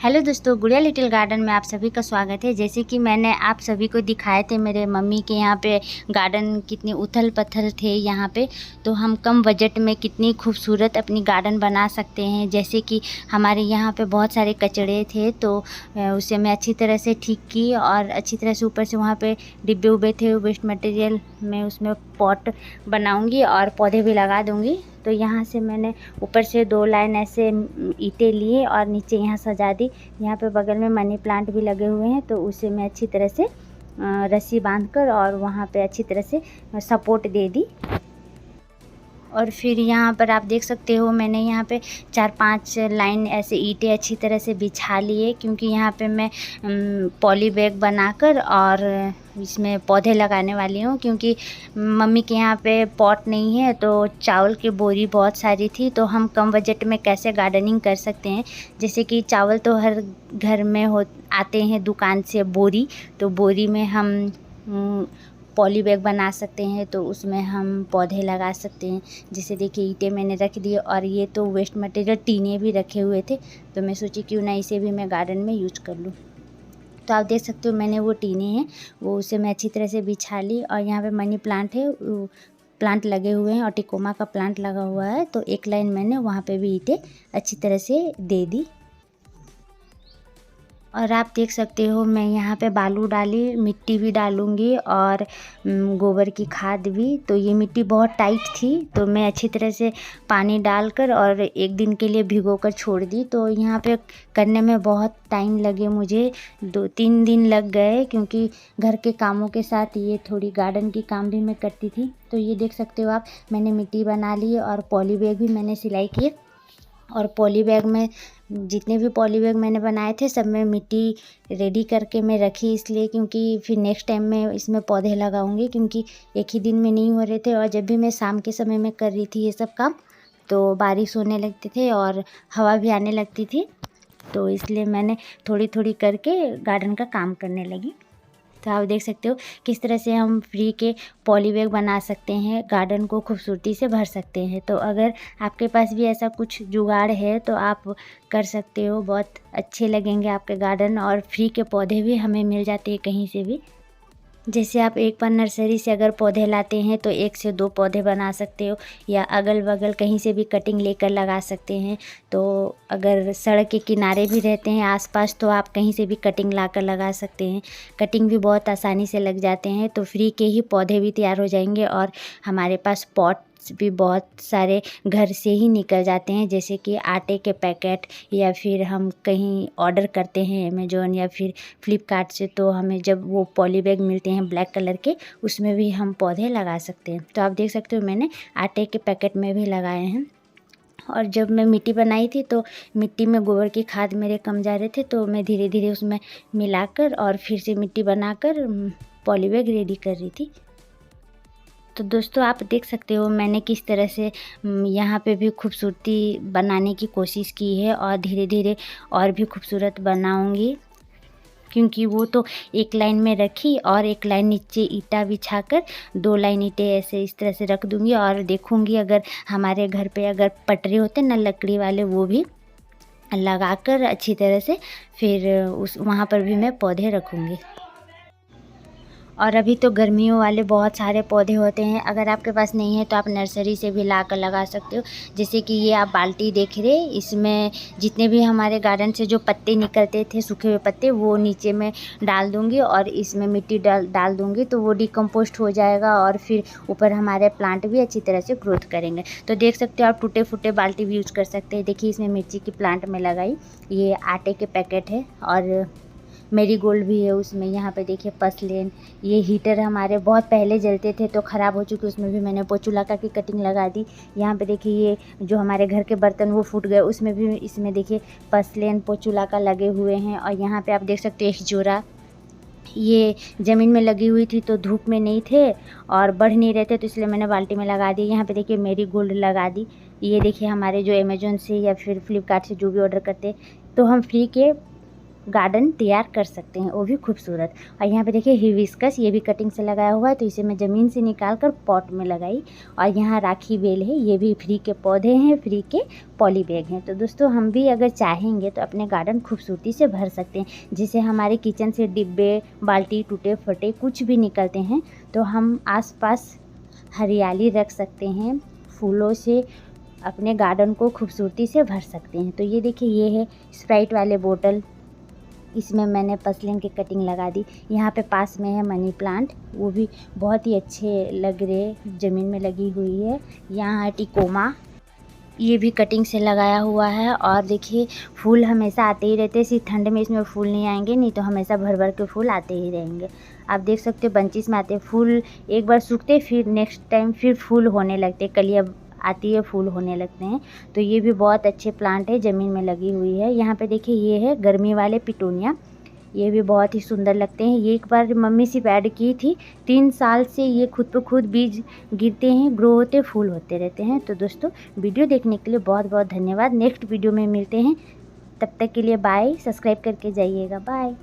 Hello दोस्तों, गुड़िया little garden में आप सभी का स्वागत है। जैसे कि मैंने आप सभी को दिखाए थे मेरे मम्मी के यहाँ पे गार्डन कितनी उथल पथल थे यहाँ पे, तो हम कम बजट में कितनी खूबसूरत अपनी गार्डन बना सकते हैं। जैसे कि हमारे यहाँ पे बहुत सारे कचड़े थे तो उसे मैं अच्छी तरह से ठीक की और अच्छी तरह से ऊपर से वहाँ पे डिब्बे उब्बे थे वेस्ट मटेरियल में, उसमें पॉट बनाऊँगी और पौधे भी लगा दूँगी। तो यहाँ से मैंने ऊपर से 2 लाइन ऐसे ईंटें लिए और नीचे यहाँ सजा दी। यहाँ पे बगल में मनी प्लांट भी लगे हुए हैं, तो उसे मैं अच्छी तरह से रस्सी बांधकर और वहाँ पे अच्छी तरह से सपोर्ट दे दी। और फिर यहाँ पर आप देख सकते हो मैंने यहाँ पे 4-5 लाइन ऐसे ईंटें अच्छी तरह से बिछा लिए, क्योंकि यहाँ पे मैं पॉली बैग बनाकर और इसमें पौधे लगाने वाली हूँ। क्योंकि मम्मी के यहाँ पे पॉट नहीं है तो चावल की बोरी बहुत सारी थी, तो हम कम बजट में कैसे गार्डनिंग कर सकते हैं। जैसे कि चावल तो हर घर में आते हैं दुकान से बोरी, तो बोरी में हम पॉली बैग बना सकते हैं, तो उसमें हम पौधे लगा सकते हैं। जैसे देखिए ईंटें मैंने रख दी और ये तो वेस्ट मटेरियल टीने भी रखे हुए थे, तो मैं सोची क्यों ना इसे भी मैं गार्डन में यूज कर लूँ। तो आप देख सकते हो मैंने वो टीने हैं वो उसे मैं अच्छी तरह से बिछा ली। और यहाँ पे मनी प्लांट है, प्लांट लगे हुए हैं और टिकोमा का प्लांट लगा हुआ है, तो एक लाइन मैंने वहाँ पे भी ईंटें अच्छी तरह से दे दी। और आप देख सकते हो मैं यहाँ पे बालू डाली, मिट्टी भी डालूँगी और गोबर की खाद भी। तो ये मिट्टी बहुत टाइट थी, तो मैं अच्छी तरह से पानी डालकर और 1 दिन के लिए भिगोकर छोड़ दी। तो यहाँ पे करने में बहुत टाइम लगे मुझे, 2-3 दिन लग गए, क्योंकि घर के कामों के साथ ये थोड़ी गार्डन की काम भी मैं करती थी। तो ये देख सकते हो आप, मैंने मिट्टी बना ली और पॉली बैग भी मैंने सिलाई किए। और पॉली बैग में जितने भी पॉली बैग मैंने बनाए थे सब में मिट्टी रेडी करके मैं रखी, इसलिए क्योंकि फिर नेक्स्ट टाइम मैं इसमें पौधे लगाऊंगी, क्योंकि एक ही दिन में नहीं हो रहे थे। और जब भी मैं शाम के समय में कर रही थी ये सब काम, तो बारिश होने लगते थे और हवा भी आने लगती थी, तो इसलिए मैंने थोड़ी थोड़ी करके गार्डन का काम करने लगी। तो आप देख सकते हो किस तरह से हम फ्री के पॉली बैग बना सकते हैं, गार्डन को खूबसूरती से भर सकते हैं। तो अगर आपके पास भी ऐसा कुछ जुगाड़ है तो आप कर सकते हो, बहुत अच्छे लगेंगे आपके गार्डन। और फ्री के पौधे भी हमें मिल जाते हैं कहीं से भी। जैसे आप एक बार नर्सरी से अगर पौधे लाते हैं तो 1 से 2 पौधे बना सकते हो, या अगल बगल कहीं से भी कटिंग लेकर लगा सकते हैं। तो अगर सड़क के किनारे भी रहते हैं आसपास, तो आप कहीं से भी कटिंग लाकर लगा सकते हैं। कटिंग भी बहुत आसानी से लग जाते हैं, तो फ्री के ही पौधे भी तैयार हो जाएंगे। और हमारे पास पॉट भी बहुत सारे घर से ही निकल जाते हैं, जैसे कि आटे के पैकेट, या फिर हम कहीं ऑर्डर करते हैं अमेज़ॉन या फिर फ्लिपकार्ट से, तो हमें जब वो पॉली बैग मिलते हैं ब्लैक कलर के, उसमें भी हम पौधे लगा सकते हैं। तो आप देख सकते हो मैंने आटे के पैकेट में भी लगाए हैं। और जब मैं मिट्टी बनाई थी तो मिट्टी में गोबर की खाद मेरे कम जा रहे थे, तो मैं धीरे धीरे उसमें मिलाकर और फिर से मिट्टी बनाकर पॉली बैग रेडी कर रही थी। तो दोस्तों आप देख सकते हो मैंने किस तरह से यहाँ पे भी खूबसूरती बनाने की कोशिश की है, और धीरे धीरे और भी खूबसूरत बनाऊँगी। क्योंकि वो तो एक लाइन में रखी और एक लाइन नीचे ईंटा बिछाकर 2 लाइन ईंटें ऐसे इस तरह से रख दूँगी। और देखूँगी अगर हमारे घर पे अगर पटरे होते हैं ना लकड़ी वाले, वो भी लगाकर अच्छी तरह से फिर उस वहाँ पर भी मैं पौधे रखूँगी। और अभी तो गर्मियों वाले बहुत सारे पौधे होते हैं, अगर आपके पास नहीं है तो आप नर्सरी से भी ला कर लगा सकते हो। जैसे कि ये आप बाल्टी देख रहे, इसमें जितने भी हमारे गार्डन से जो पत्ते निकलते थे सूखे हुए पत्ते, वो नीचे में डाल दूँगी और इसमें मिट्टी डाल दूँगी, तो वो डिकम्पोस्ट हो जाएगा और फिर ऊपर हमारे प्लांट भी अच्छी तरह से ग्रोथ करेंगे। तो देख सकते हो आप टूटे फूटे बाल्टी भी यूज़ कर सकते हैं। देखिए इसमें मिर्ची की प्लांट में लगाई, ये आटे के पैकेट है और मेरीगोल्ड भी है उसमें। यहाँ पे देखिए पसलेन, ये हीटर हमारे बहुत पहले जलते थे तो ख़राब हो चुके, उसमें भी मैंने पोचुलाका की कटिंग लगा दी। यहाँ पे देखिए ये जो हमारे घर के बर्तन वो फूट गए, उसमें भी इसमें देखिए पसलेन पोचुलाका लगे हुए हैं। और यहाँ पे आप देख सकते हो एक जोरा, ये ज़मीन में लगी हुई थी तो धूप में नहीं थे और बढ़ नहीं रहे थे, तो इसलिए मैंने बाल्टी में लगा दी। यहाँ पे देखिए मेरीगोल्ड लगा दी। ये देखिए हमारे जो अमेज़ॉन से या फिर फ्लिपकार्ट से जो भी ऑर्डर करते, तो हम फ्री के गार्डन तैयार कर सकते हैं, वो भी खूबसूरत। और यहाँ पे देखिए हिबिस्कस, ये भी कटिंग से लगाया हुआ है, तो इसे मैं ज़मीन से निकाल कर पॉट में लगाई। और यहाँ राखी बेल है, ये भी फ्री के पौधे हैं, फ्री के पॉली बैग हैं। तो दोस्तों हम भी अगर चाहेंगे तो अपने गार्डन खूबसूरती से भर सकते हैं। जैसे हमारे किचन से डिब्बे बाल्टी टूटे फटे कुछ भी निकलते हैं तो हम आसपास हरियाली रख सकते हैं, फूलों से अपने गार्डन को खूबसूरती से भर सकते हैं। तो ये देखिए ये है स्प्राइट वाले बोतल, इसमें मैंने पसलिन की कटिंग लगा दी। यहाँ पे पास में है मनी प्लांट, वो भी बहुत ही अच्छे लग रहे, ज़मीन में लगी हुई है। यहाँ है टिकोमा, ये भी कटिंग से लगाया हुआ है। और देखिए फूल हमेशा आते ही रहते हैं, सिर्फ ठंड में इसमें फूल नहीं आएंगे, नहीं तो हमेशा भर भर के फूल आते ही रहेंगे। आप देख सकते हो बंचिस में आते हैं फूल, एक बार सूखते फिर नेक्स्ट टाइम फिर फूल होने लगते, कलियाँ आती है फूल होने लगते हैं। तो ये भी बहुत अच्छे प्लांट है, ज़मीन में लगी हुई है। यहाँ पे देखिए ये है गर्मी वाले पिटूनिया, ये भी बहुत ही सुंदर लगते हैं। ये एक बार मम्मी सिर्फ ऐड की थी, 3 साल से ये खुद ब खुद बीज गिरते हैं, ग्रो होते, फूल होते रहते हैं। तो दोस्तों वीडियो देखने के लिए बहुत बहुत धन्यवाद। नेक्स्ट वीडियो में मिलते हैं, तब तक के लिए बाय। सब्सक्राइब करके जाइएगा, बाय।